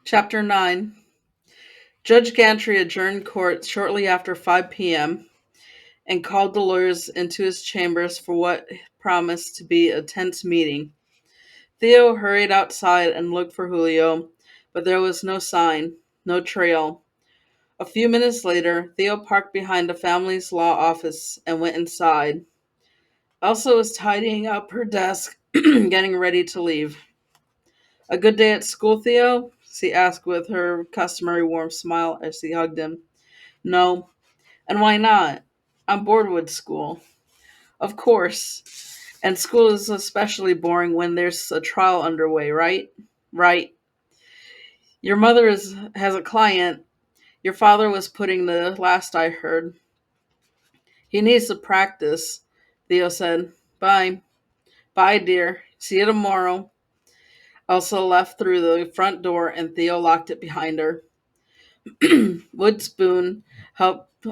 Chapter 9. Judge Gantry adjourned court shortly after 5 p.m. and called the lawyers into his chambers for what promised to be a tense meeting. Theo hurried outside and looked for Julio, but there was no sign, no trail. A few minutes later, Theo parked behind the family's law office and went inside. Elsa was tidying up her desk, getting ready to leave. "A good day at school, Theo?" she asked with her customary warm smile as she hugged him. "No. And why not? I'm bored with school." "Of course. And school is especially boring when there's a trial underway, right?" "Right. Your mother has a client. Your father was putting the last I heard." "He needs to practice," Theo said. "Bye." "Bye, dear. See you tomorrow." Elsa left through the front door and Theo locked it behind her. Woodspoon helped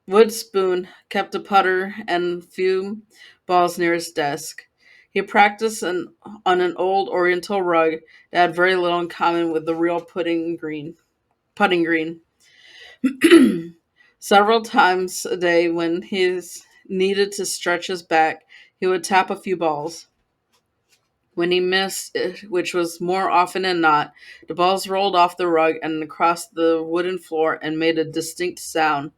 Woodspoon kept a putter and few balls near his desk. He practiced on an old Oriental rug that had very little in common with the real putting green. Several times a day, when he needed to stretch his back, he would tap a few balls. When he missed, which was more often than not, the balls rolled off the rug and across the wooden floor and made a distinct sound.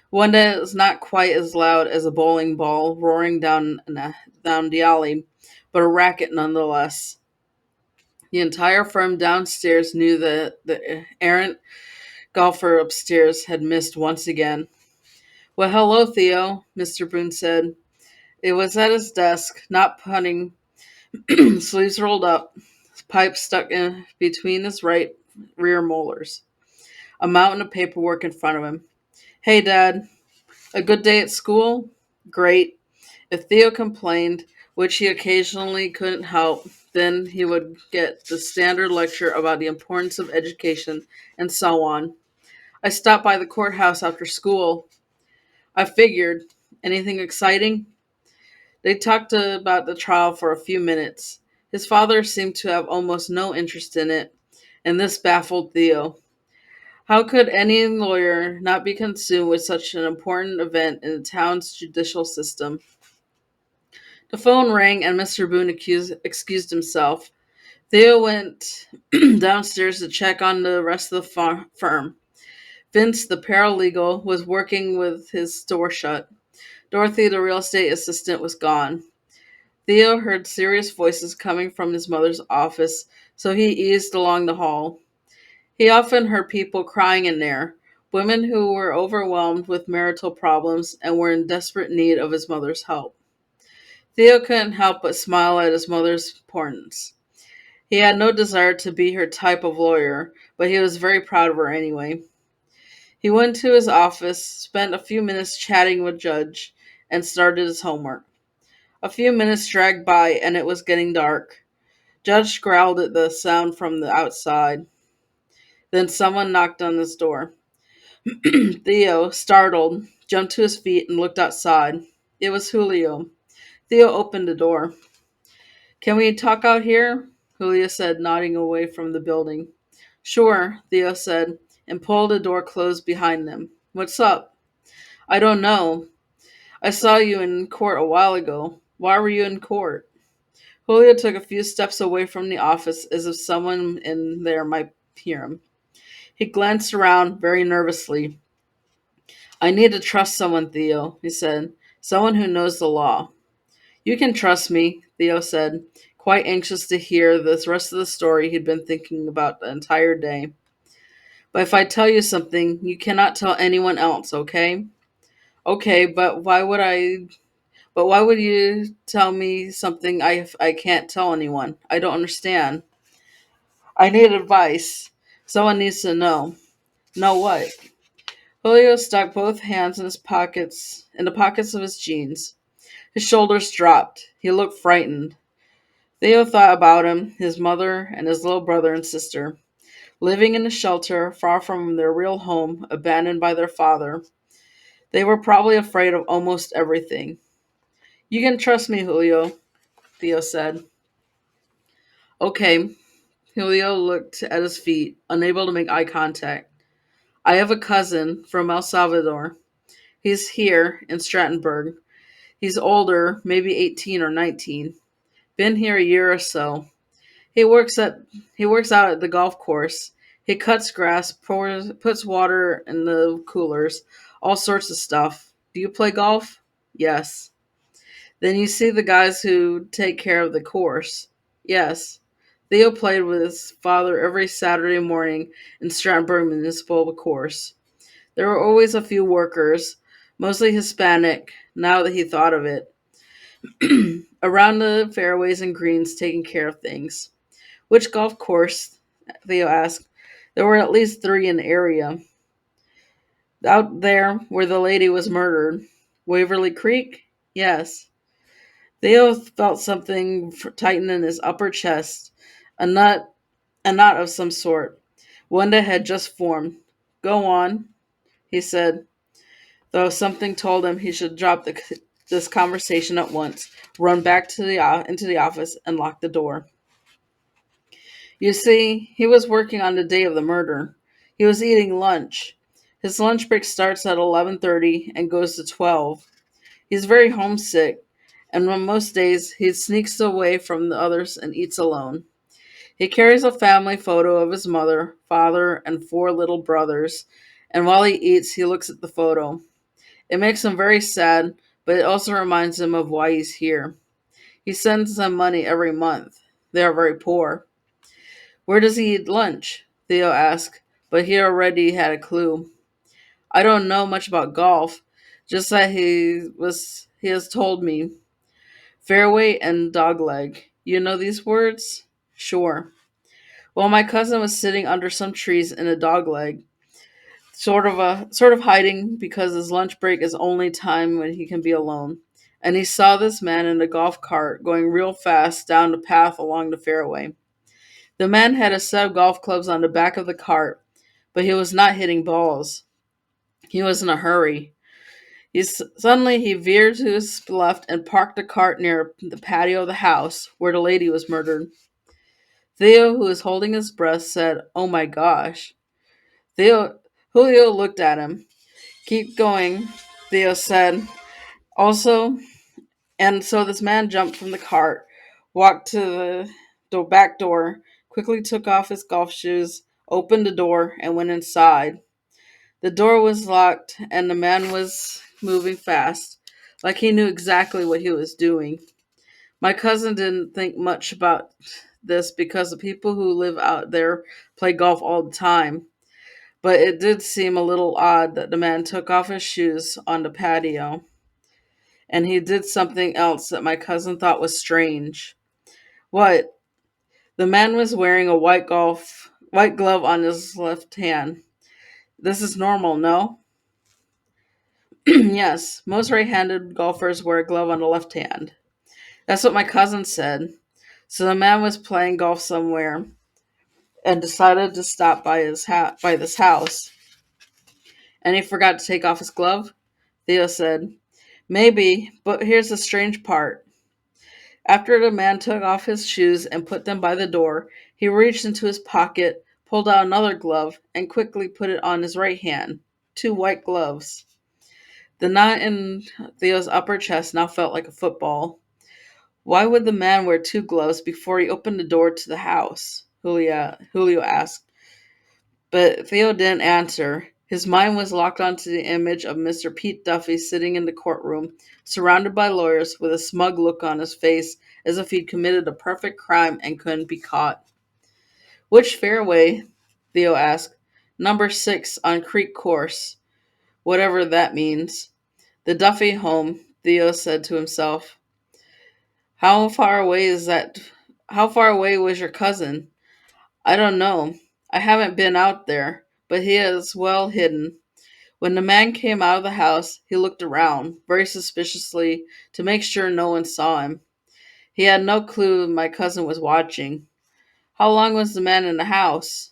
One that is not quite as loud as a bowling ball roaring down the alley, but a racket nonetheless. The entire firm downstairs knew that the errant golfer upstairs had missed once again. "Well, hello, Theo," Mr. Boone said. It was at his desk, not putting, sleeves rolled up, pipe stuck in between his right rear molars, a mountain of paperwork in front of him. "Hey, Dad. A good day at school?" "Great." If Theo complained, which he occasionally couldn't help, then he would get the standard lecture about the importance of education and so on. "I stopped by the courthouse after school." "I figured. Anything exciting?" They talked about the trial for a few minutes. His father seemed to have almost no interest in it, and this baffled Theo. How could any lawyer not be consumed with such an important event in the town's judicial system? The phone rang and Mr. Boone excused himself. Theo went downstairs to check on the rest of the firm. Vince, the paralegal, was working with his door shut. Dorothy, the real estate assistant, was gone. Theo heard serious voices coming from his mother's office, so he eased along the hall. He often heard people crying in there, women who were overwhelmed with marital problems and were in desperate need of his mother's help. Theo couldn't help but smile at his mother's importance. He had no desire to be her type of lawyer, but he was very proud of her anyway. He went to his office, spent a few minutes chatting with Judge, and started his homework. A few minutes dragged by, and it was getting dark. Judge growled at the sound from the outside. Then someone knocked on his door. Theo, startled, jumped to his feet and looked outside. It was Julio. Theo opened the door. "Can we talk out here?" Julio said, nodding away from the building. "Sure," Theo said, and pulled the door closed behind them. "What's up?" "I don't know. I saw you in court a while ago. Why were you in court?" Julio took a few steps away from the office as if someone in there might hear him. He glanced around very nervously. "I need to trust someone, Theo," he said. "Someone who knows the law." "You can trust me," Theo said, quite anxious to hear the rest of the story he'd been thinking about the entire day. "But if I tell you something, you cannot tell anyone else, okay?" "Okay, but why would you tell me something I can't tell anyone? I don't understand." "I need advice. Someone needs to know." "Know what?" Julio stuck both hands in the pockets of his jeans. His shoulders dropped. He looked frightened. Theo thought about him, his mother, and his little brother and sister, living in a shelter far from their real home, abandoned by their father. They were probably afraid of almost everything. "You can trust me, Julio," Theo said. "Okay." Julio looked at his feet, unable to make eye contact. I have a cousin from El Salvador. He's here in Strattenberg. He's older, maybe 18 or 19. Been here a year or so. He works at he works out at the golf course. He cuts grass, puts water in the coolers, all sorts of stuff. Do you play golf? Yes. Then you see the guys who take care of the course. Yes. Theo played with his father every Saturday morning in Strattenberg Municipal Course. There were always a few workers, mostly Hispanic, now that he thought of it, around the fairways and greens taking care of things. Which golf course? Theo asked. There were at least three in the area. Out there where the lady was murdered. Waverly Creek? Yes. Theo felt something tighten in his upper chest, a knot, a knot of some sort. One that had just formed. Go on, he said, though something told him he should drop this conversation at once, run back to into the office, and lock the door. You see, he was working on the day of the murder. He was eating lunch. His lunch break starts at 11:30 and goes to 12. He's very homesick, and on most days he sneaks away from the others and eats alone. He carries a family photo of his mother, father, and four little brothers, and while he eats, he looks at the photo. It makes him very sad, but it also reminds him of why he's here. He sends them money every month. They are very poor. Where does he eat lunch? Theo asked, but he already had a clue. I don't know much about golf, just that he has told me. Fairway and dogleg. You know these words? Sure. Well, my cousin was sitting under some trees in a dogleg, sort of hiding because his lunch break is only time when he can be alone. And he saw this man in a golf cart going real fast down the path along the fairway. The man had a set of golf clubs on the back of the cart, but he was not hitting balls. He was in a hurry. Suddenly he veered to his left and parked the cart near the patio of the house where the lady was murdered. Theo, who was holding his breath, said, "Oh my gosh." Theo Julio looked at him. Keep going, Theo said. Also, and so this man jumped from the cart, walked to the back door, quickly took off his golf shoes, opened the door, and went inside. The door was locked, and the man was moving fast, like he knew exactly what he was doing. My cousin didn't think much about this because the people who live out there play golf all the time, but it did seem a little odd that the man took off his shoes on the patio, and he did something else that my cousin thought was strange. What? The man was wearing a white glove on his left hand. This is normal, no? Yes, most right-handed golfers wear a glove on the left hand. That's what my cousin said. So the man was playing golf somewhere and decided to stop by by this house. And he forgot to take off his glove? Theo said. Maybe, but here's the strange part. After the man took off his shoes and put them by the door, he reached into his pocket, pulled out another glove, and quickly put it on his right hand. Two white gloves. The knot in Theo's upper chest now felt like a football. Why would the man wear two gloves before he opened the door to the house? Julio asked. But Theo didn't answer. His mind was locked onto the image of Mr. Pete Duffy sitting in the courtroom, surrounded by lawyers, with a smug look on his face as if he'd committed a perfect crime and couldn't be caught. Which fairway? Theo asked. Number 6 on Creek Course, whatever that means. The Duffy home, Theo said to himself. How far away is that? How far away was your cousin? I don't know. I haven't been out there, but he is well hidden. When the man came out of the house, he looked around, very suspiciously, to make sure no one saw him. He had no clue my cousin was watching. How long was the man in the house?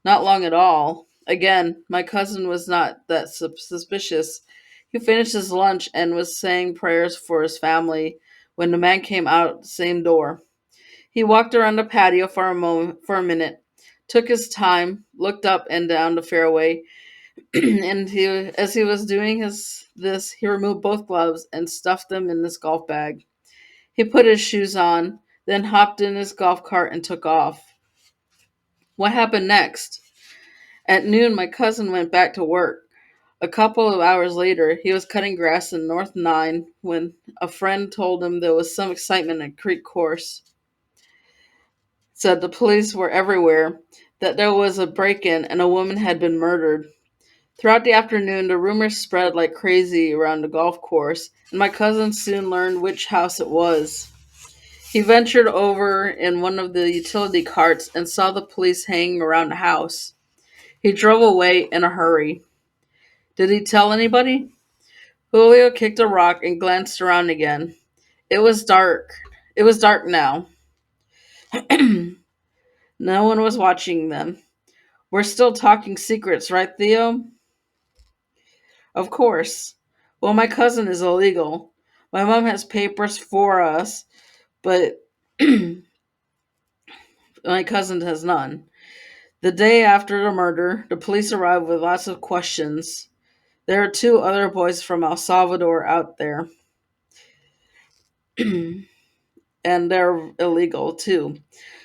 Not long at all. Again, my cousin was not that suspicious. He finished his lunch and was saying prayers for his family when the man came out the same door. He walked around the patio for a minute, took his time, looked up and down the fairway, and as he was doing this, he removed both gloves and stuffed them in his golf bag. He put his shoes on, then hopped in his golf cart and took off. What happened next? At noon, my cousin went back to work. A couple of hours later, he was cutting grass in North 9 when a friend told him there was some excitement at Creek Course. Said the police were everywhere, that there was a break-in and a woman had been murdered. Throughout the afternoon, the rumors spread like crazy around the golf course, and my cousin soon learned which house it was. He ventured over in one of the utility carts and saw the police hanging around the house. He drove away in a hurry. Did he tell anybody? Julio kicked a rock and glanced around again. It was dark. It was dark now. No one was watching them. We're still talking secrets, right, Theo? Of course. Well, my cousin is illegal. My mom has papers for us, but my cousin has none. The day after the murder, the police arrived with lots of questions. There are two other boys from El Salvador out there, and they're illegal too.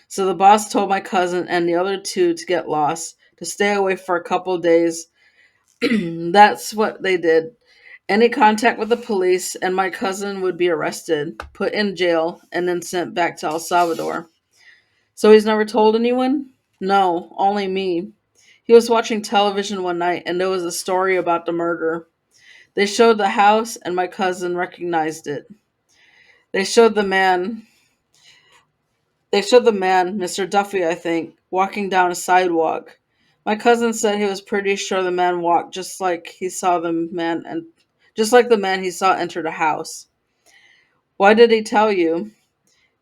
So the boss told my cousin and the other two to get lost, to stay away for a couple days. That's what they did. Any contact with the police, and my cousin would be arrested, put in jail, and then sent back to El Salvador. So he's never told anyone? No, only me. He was watching television one night, and there was a story about the murder. They showed the house, and my cousin recognized it. They showed the man, Mr. Duffy, I think, walking down a sidewalk. My cousin said he was pretty sure the man walked just like the man he saw enter the house. Why did he tell you?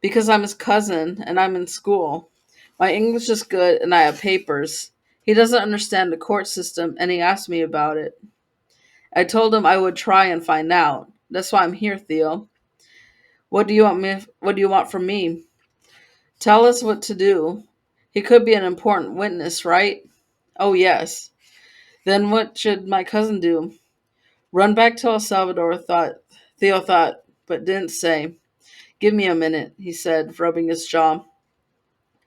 Because I'm his cousin and I'm in school. My English is good and I have papers. He doesn't understand the court system and he asked me about it. I told him I would try and find out. That's why I'm here, Theo. What do you want from me? Tell us what to do. He could be an important witness, right? Oh, yes. Then what should my cousin do? Run back to El Salvador, Theo thought, but didn't say. Give me a minute, he said, rubbing his jaw.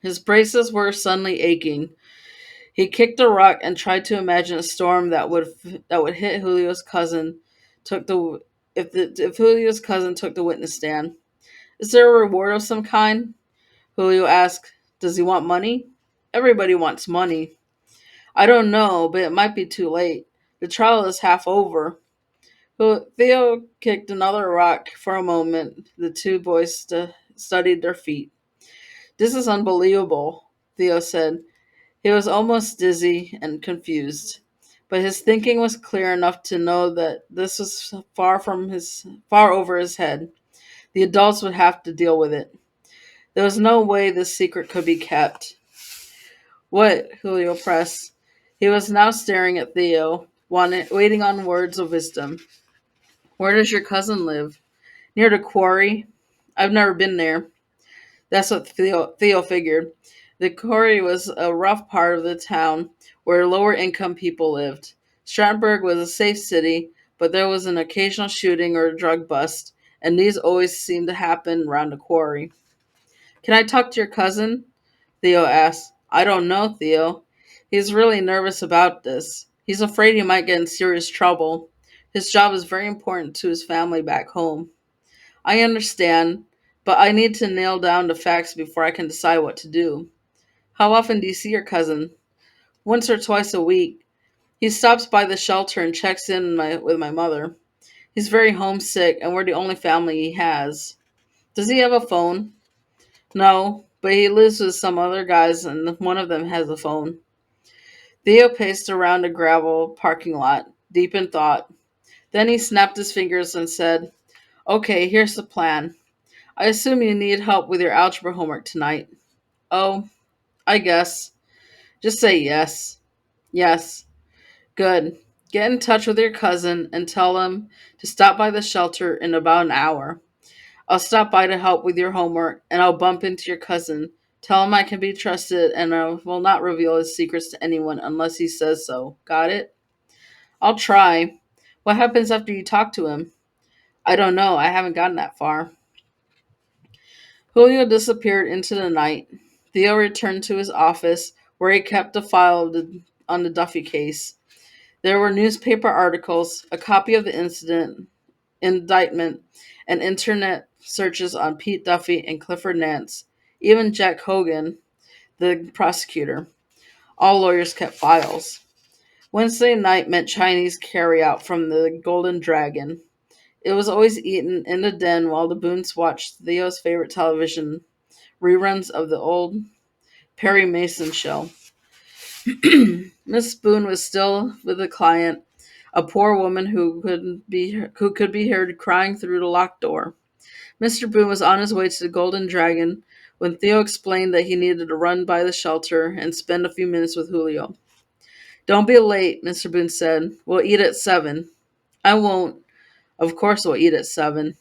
His braces were suddenly aching. He kicked a rock and tried to imagine a storm that would hit Julio's cousin. Took the if Julio's cousin took the witness stand. Is there a reward of some kind? Julio asked. Does he want money? Everybody wants money. I don't know, but it might be too late. The trial is half over. Theo kicked another rock for a moment. The two boys studied their feet. This is unbelievable, Theo said. He was almost dizzy and confused, but his thinking was clear enough to know that this was far over his head. The adults would have to deal with it. There was no way this secret could be kept. What? Julio pressed. He was now staring at Theo, waiting on words of wisdom. Where does your cousin live? Near the quarry? I've never been there. That's what Theo figured. The quarry was a rough part of the town where lower income people lived. Strattenburg was a safe city, but there was an occasional shooting or a drug bust, and these always seemed to happen around the quarry. Can I talk to your cousin? Theo asked. I don't know, Theo. He's really nervous about this. He's afraid he might get in serious trouble. His job is very important to his family back home. I understand, but I need to nail down the facts before I can decide what to do. How often do you see your cousin? Once or twice a week. He stops by the shelter and checks in with my mother. He's very homesick, and we're the only family he has. Does he have a phone? No, but he lives with some other guys, and one of them has a phone. Theo paced around a gravel parking lot, deep in thought. Then he snapped his fingers and said, Okay, here's the plan. I assume you need help with your algebra homework tonight. Oh, I guess. Just say yes. Yes. Good. Get in touch with your cousin and tell him to stop by the shelter in about an hour. I'll stop by to help with your homework, and I'll bump into your cousin. Tell him I can be trusted, and I will not reveal his secrets to anyone unless he says so. Got it? I'll try. What happens after you talk to him? I don't know. I haven't gotten that far. Julio disappeared into the night. Theo returned to his office, where he kept a file on the Duffy case. There were newspaper articles, a copy of the indictment, and internet searches on Pete Duffy and Clifford Nance, even Jack Hogan, the prosecutor. All lawyers kept files. Wednesday night meant Chinese carryout from the Golden Dragon. It was always eaten in the den while the Boones watched Theo's favorite television, reruns of the old Perry Mason show. Miss Boone was still with a client, a poor woman who could be heard crying through the locked door. Mr. Boone was on his way to the Golden Dragon when Theo explained that he needed to run by the shelter and spend a few minutes with Julio. Don't be late, Mr. Boone said. We'll eat at 7. I won't. Of course we'll eat at 7.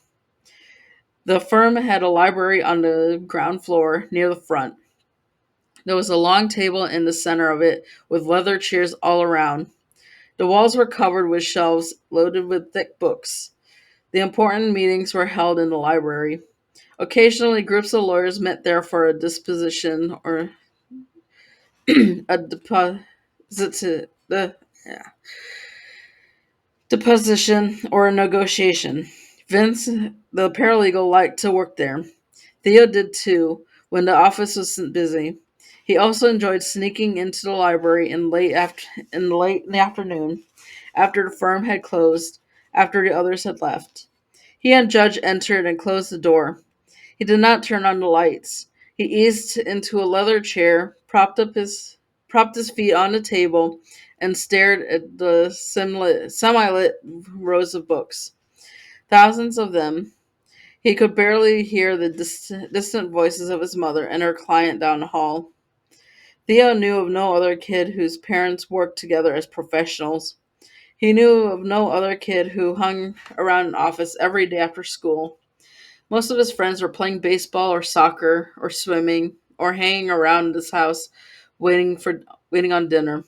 The firm had a library on the ground floor near the front. There was a long table in the center of it with leather chairs all around. The walls were covered with shelves loaded with thick books. The important meetings were held in the library. Occasionally, groups of lawyers met there for a disposition or a deposition or a negotiation. Vince, the paralegal, liked to work there. Theo did too, when the office wasn't busy. He also enjoyed sneaking into the library late in the afternoon, after the firm had closed, after the others had left. He and Judge entered and closed the door. He did not turn on the lights. He eased into a leather chair, propped his feet on the table, and stared at the semi-lit rows of books. Thousands of them. He could barely hear the distant voices of his mother and her client down the hall. Theo knew of no other kid whose parents worked together as professionals. He knew of no other kid who hung around an office every day after school. Most of his friends were playing baseball or soccer or swimming or hanging around his house waiting on dinner.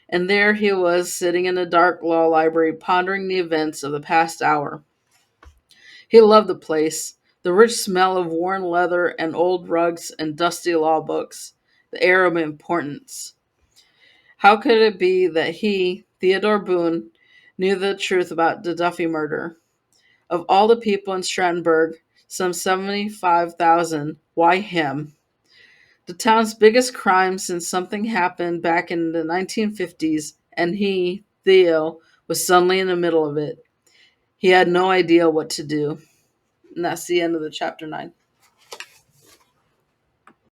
And there he was sitting in the dark law library pondering the events of the past hour. He loved the place, the rich smell of worn leather and old rugs and dusty law books, the air of importance. How could it be that he, Theodore Boone, knew the truth about the Duffy murder? Of all the people in Strattonburg, some 75,000, why him? The town's biggest crime since something happened back in the 1950s, and he, Theo, was suddenly in the middle of it. He had no idea what to do. And that's the end of the chapter 9.